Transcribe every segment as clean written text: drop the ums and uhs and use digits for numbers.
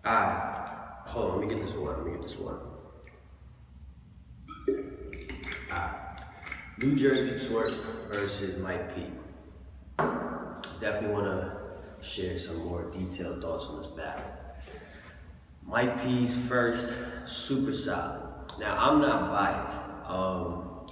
Alright, hold on, let me get this water. Alright, New Jerzey Twork versus Mike P. Definitely want to share some more detailed thoughts on this battle. Mike P's first, super solid. Now, I'm not biased.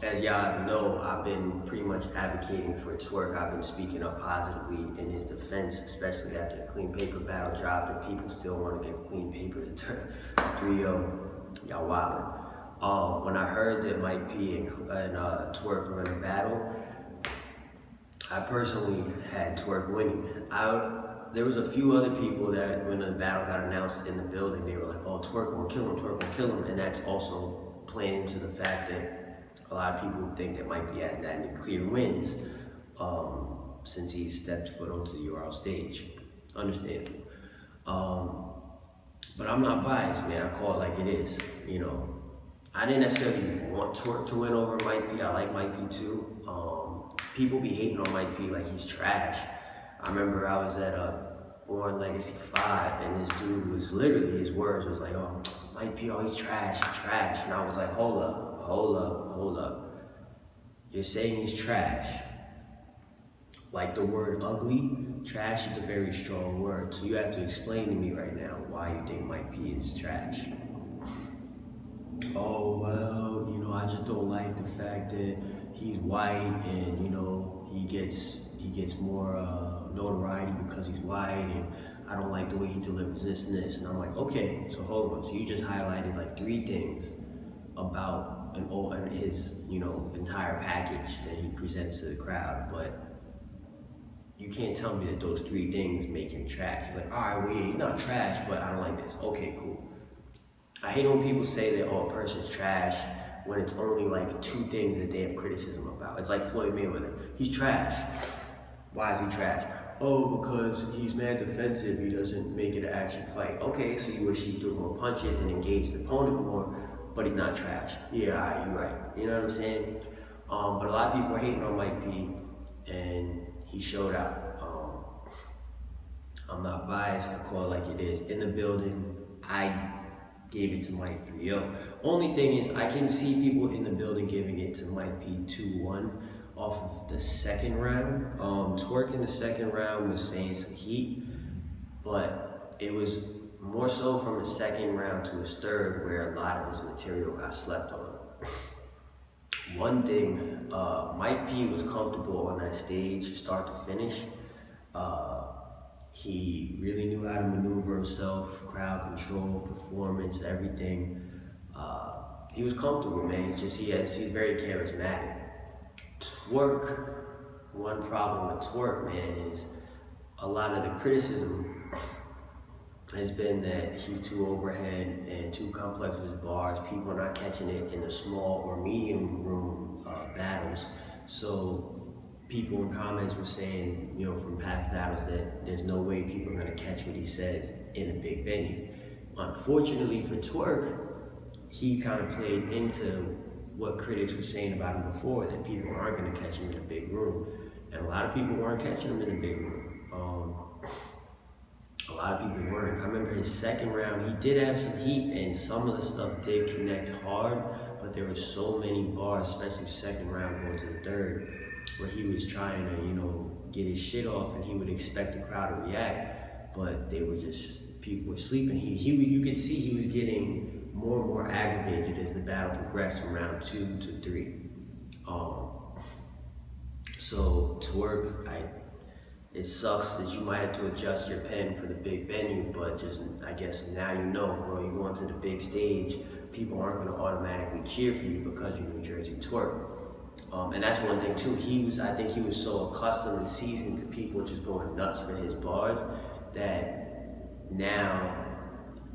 As y'all know, I've been pretty much advocating for Twork. I've been speaking up positively in his defense, especially after the clean paper battle dropped, and people still want to give clean paper to 3-0. Y'all wildin'. When I heard that Mike P and Twork were in a battle, I personally had Twork winning. There was a few other people that when the battle got announced in the building, they were like, oh, Twork will kill him, Twork will kill him. And that's also playing into the fact that a lot of people think that Mike P hasn't had any clear wins since he stepped foot onto the URL stage. Understandable. But I'm not biased, man. I call it like it is. You know, I didn't necessarily want Twork to win over Mike P. I like Mike P too. People be hating on Mike P like he's trash. I remember I was at Born Legacy 5, and this dude was literally, his words was like, oh, Mike P, oh, he's trash. And I was like, hold up. You're saying he's trash. Like the word ugly, trash is a very strong word. So you have to explain to me right now why you think Mike P is trash. Oh, well, you know, I just don't like the fact that he's white and, you know, he gets more notoriety because he's white, and I don't like the way he delivers this and this. And I'm like, okay, so hold on. So you just highlighted like 3 things about his, you know, entire package that he presents to the crowd, but you can't tell me that those 3 things make him trash. You're like, all right, well, yeah, he's not trash, but I don't like this. Okay, cool. I hate when people say that, oh, a person's trash when it's only like 2 things that they have criticism about. It's like Floyd Mayweather. He's trash. Why is he trash? Oh, because he's mad defensive. He doesn't make it an action fight. Okay, so you wish he threw more punches and engaged the opponent more, but he's not trash. Yeah, all right, you're right. You know what I'm saying? But a lot of people are hating on Mike P, and he showed out. I'm not biased. I call it like it is. In the building, I gave it to Mike 3-0. Only thing is, I can see people in the building giving it to Mike P 2-1 off of the second round. Twork in the second round was saying some heat, but it was more so from his second round to his third where a lot of his material got slept on. One thing, Mike P was comfortable on that stage, start to finish. He really knew how to maneuver himself, crowd control, performance, everything. He was comfortable, man. He's very charismatic. Twork, one problem with Twork, man, is a lot of the criticism has been that he's too overhead and too complex with his bars. People are not catching it in the small or medium room battles. So people in comments were saying, you know, from past battles that there's no way people are going to catch what he says in a big venue. Unfortunately for Twork, he kind of played into what critics were saying about him before, that people aren't going to catch him in a big room. And a lot of people weren't catching him in a big room. A lot of people weren't. I remember his second round, he did have some heat, and some of the stuff did connect hard, but there were so many bars, especially second round going to the third, where he was trying to, you know, get his shit off, and he would expect the crowd to react, but they were just, people were sleeping. You could see he was getting more and more aggravated as the battle progressed from round 2 to 3. So Twork, it sucks that you might have to adjust your pen for the big venue, but just, I guess now you know, bro, you go onto the big stage, people aren't gonna automatically cheer for you because you're New Jerzey Twork. And that's one thing too, I think he was so accustomed and seasoned to people just going nuts for his bars that now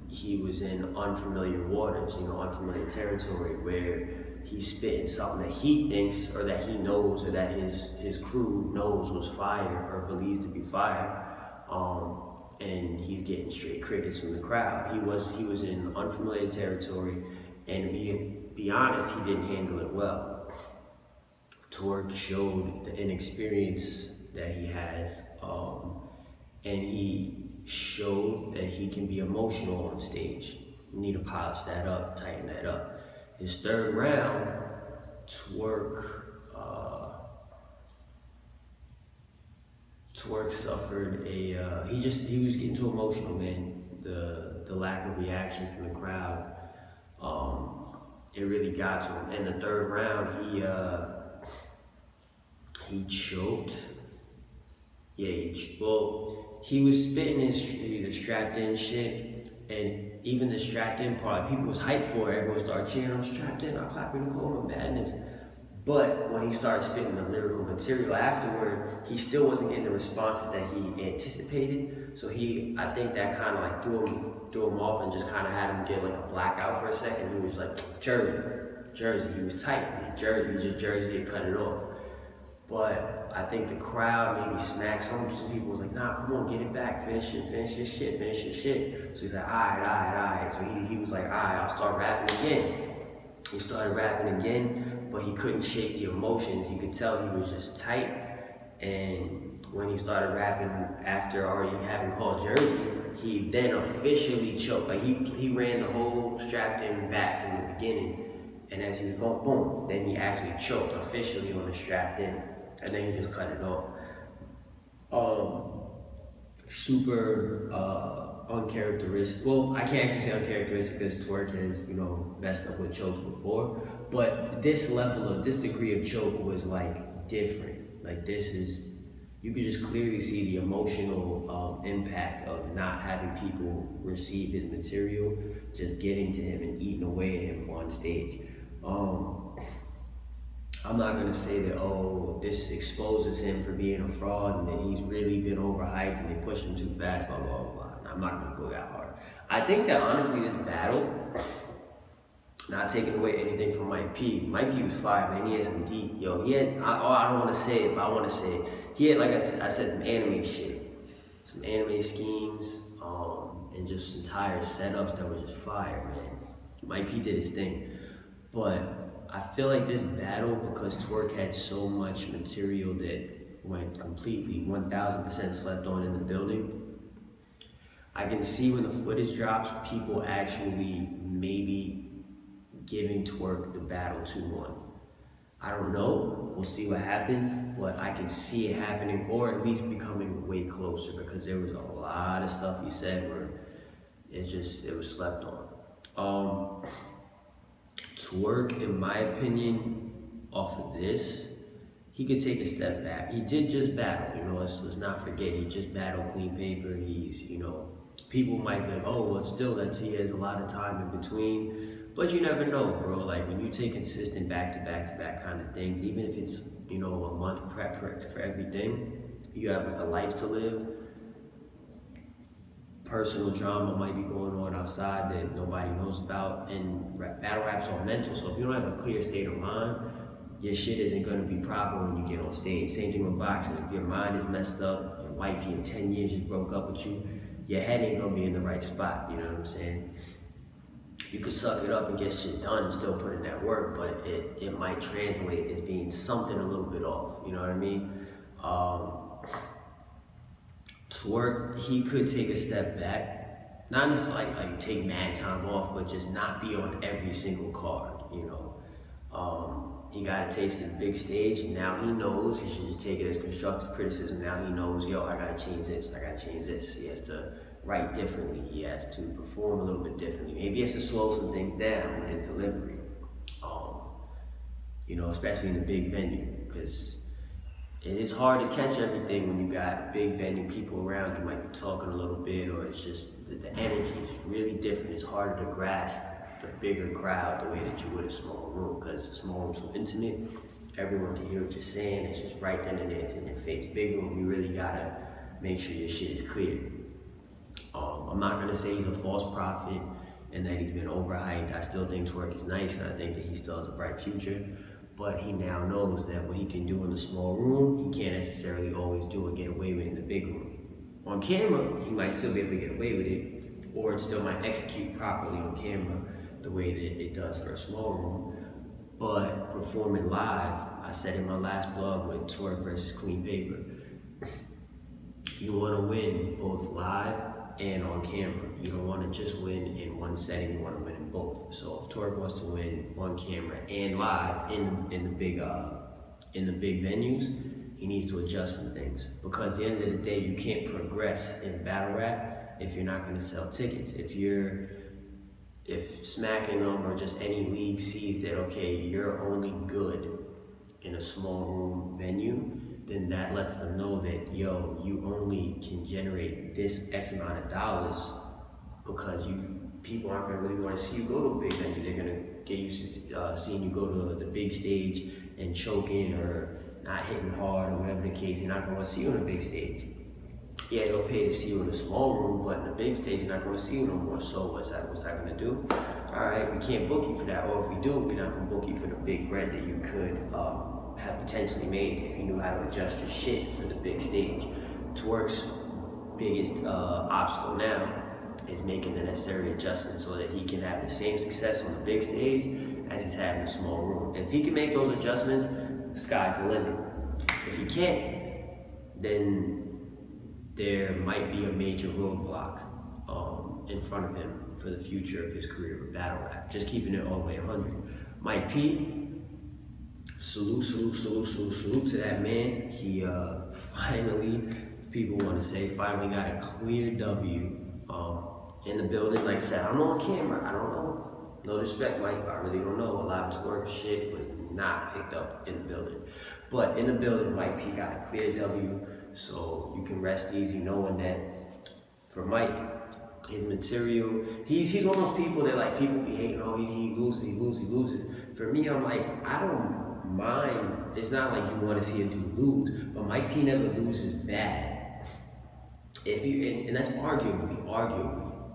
he was in unfamiliar waters, you know, unfamiliar territory where he's spitting something that he thinks or that he knows or that his crew knows was fire or believes to be fire, and he's getting straight crickets from the crowd. He was in unfamiliar territory, and to be honest, he didn't handle it well. Twork showed the inexperience that he has, and he showed that he can be emotional on stage. You need to polish that up, tighten that up. His third round, Twork suffered a, he was getting too emotional, man. The lack of reaction from the crowd, it really got to him. In the third round, he choked. Yeah, he was spitting the strapped in shit, and even the strapped in part, people was hyped for it. Everyone started cheering, I'm strapped in, I'm clapping the call of madness. But when he started spitting the lyrical material afterward, he still wasn't getting the responses that he anticipated. So I think that kind of like threw him off and just kind of had him get like a blackout for a second. He was like, Jerzey, he was tight. Jerzey, he was just Jerzey and cut it off. But I think the crowd maybe smacked some people was like, nah, come on, get it back, finish your shit. So he's like, all right. So he was like, all right, I'll start rapping again. He started rapping again, but he couldn't shake the emotions. You could tell he was just tight. And when he started rapping after already having called Jerzey, he then officially choked. Like he ran the whole strapped in back from the beginning. And as he was going, boom, then he actually choked officially on the strapped in. And then he just cut it off. Super uncharacteristic. Well, I can't actually say uncharacteristic because Twork has, messed up with chokes before. But this degree of choke was like different. Like you could just clearly see the emotional impact of not having people receive his material, just getting to him and eating away at him on stage. I'm not gonna say that, this exposes him for being a fraud and that he's really been overhyped and they pushed him too fast, blah, blah, blah. I'm not gonna go that hard. I think that honestly this battle, not taking away anything from Mike P was fire, man. He had some deep, he had, I don't wanna say it, but I wanna say it. He had, like I said, some anime shit, some anime schemes, and just entire setups that were just fire, man. Mike P did his thing. But I feel like this battle, because Twork had so much material that went completely 1000% slept on in the building, I can see when the footage drops, people actually maybe giving Twork the battle 2-1. I don't know, we'll see what happens, but I can see it happening, or at least becoming way closer, because there was a lot of stuff he said where it was slept on. Twork, in my opinion, off of this, he could take a step back. He did just battle, let's not forget, he just battled Clean Paper. He's, people might be like, still, he has a lot of time in between. But you never know, bro. Like, when you take consistent back-to-back kind of things, even if it's, a month prep for everything, you have like a life to live. Personal drama might be going on outside that nobody knows about, and battle rap's all mental. So if you don't have a clear state of mind, your shit isn't gonna be proper when you get on stage. Same thing with boxing. If your mind is messed up, your wifey in 10 years just broke up with you, your head ain't gonna be in the right spot, you know what I'm saying? You could suck it up and get shit done and still put in that work, but it might translate as being something a little bit off, you know what I mean? Twork, he could take a step back, not necessarily like take mad time off, but just not be on every single card, He got a taste of the big stage, and now he knows he should just take it as constructive criticism. Now he knows, I gotta change this, He has to write differently, he has to perform a little bit differently. Maybe he has to slow some things down with his delivery, especially in a big venue, because it is hard to catch everything when you got big venue people around. You might be talking a little bit, or it's just the energy is really different. It's harder to grasp the bigger crowd the way that you would a small room, because the small room's so intimate. Everyone can hear what you're saying. It's just right then and there. It's in your face. Big room, you really gotta make sure your shit is clear. I'm not gonna say he's a false prophet and that he's been overhyped. I still think Twork is nice, and I think that he still has a bright future. But he now knows that what he can do in the small room, he can't necessarily always do and get away with in the big room. On camera, he might still be able to get away with it, or it still might execute properly on camera the way that it does for a small room. But performing live, I said in my last blog with Twork versus Clean Paper, you want to win both live and on camera. You don't want to just win in one setting, you want to win in both. So if Twork wants to win on camera and live in the big venues, he needs to adjust some things. Because at the end of the day, you can't progress in battle rap if you're not going to sell tickets. If Smack and them or just any league sees that, okay, you're only good in a small room venue, then that lets them know that, yo, you only can generate this X amount of dollars because people aren't gonna really wanna see you go to a big venue. They're gonna get used to seeing you go to the big stage and choking or not hitting hard or whatever the case. They're not gonna wanna see you on a big stage. Yeah, they'll pay to see you in a small room, but in a big stage, they're not gonna see you no more. So what's that gonna do? All right, we can't book you for that. Or if we do, we're not gonna book you for the big bread that you could have potentially made if you knew how to adjust your shit for the big stage. Twork's biggest obstacle now is making the necessary adjustments so that he can have the same success on the big stage as he's had in the small room. And if he can make those adjustments, the sky's the limit. If he can't, then there might be a major roadblock in front of him for the future of his career with battle rap. Just keeping it all the way 100. Mike P, salute to that man. He finally, people want to say, finally got a clear W in the building. Like I said, I'm on camera, I don't know. No disrespect, Mike, I really don't know. A lot of Twork shit was not picked up in the building. But in the building, Mike P got a clear W, so you can rest easy knowing that for Mike, his material, he's one of those people that like people be hating, oh, he loses. For me, I'm like, I don't mind. It's not like you want to see a dude lose, but Mike P never loses bad. And that's arguably,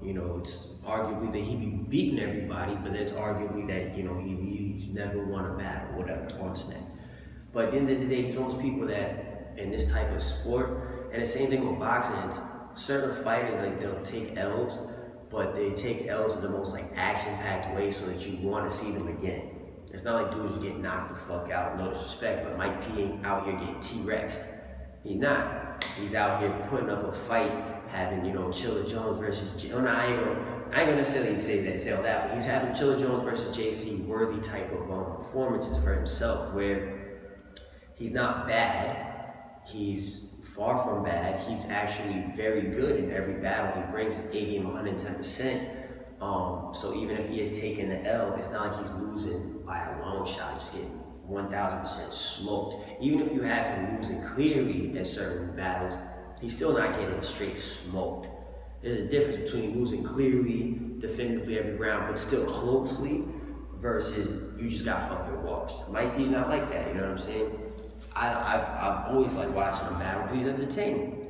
you know, it's arguably that he be beating everybody, but it's arguably that, you know, he's never won a battle, whatever, on Smack. But at the end of the day, he's one of those people that, in this type of sport, and the same thing with boxing, it's certain fighters, like, they'll take L's, but they take L's in the most, like, action-packed way so that you want to see them again. It's not like dudes get knocked the fuck out, no disrespect, but Mike P ain't out here getting T-Rexed. He's not. He's out here putting up a fight, having, you know, Chilla Jones versus, I ain't gonna necessarily say all that, but he's having Chilla Jones versus JC worthy type of performances for himself, where he's not bad, he's far from bad, he's actually very good in every battle. He brings his A game 110%. So even if he is taking the L, it's not like he's losing by a long shot, just getting 1000% smoked. Even if you have him losing clearly at certain battles, he's still not getting straight smoked. There's a difference between losing clearly, definitively every round, but still closely, versus you just got fucking washed. Mike P's not like that, you know what I'm saying? I've always liked watching him battle because he's entertaining.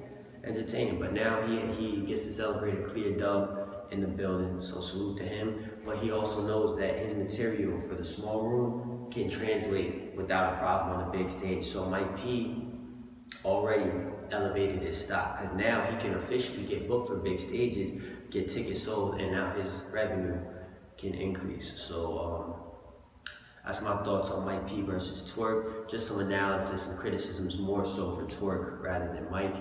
But now he gets to celebrate a clear dub in the building, so salute to him. But he also knows that his material for the small room can translate without a problem on the big stage. So Mike P already elevated his stock because now he can officially get booked for big stages, get tickets sold, and now his revenue can increase. So that's my thoughts on Mike P versus Twork. Just some analysis and criticisms more so for Twork rather than Mike.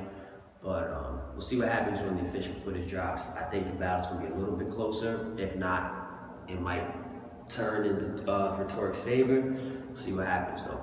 But we'll see what happens when the official footage drops. I think the battle's gonna be a little bit closer. If not, it might turn into for Twork's favor. We'll see what happens though.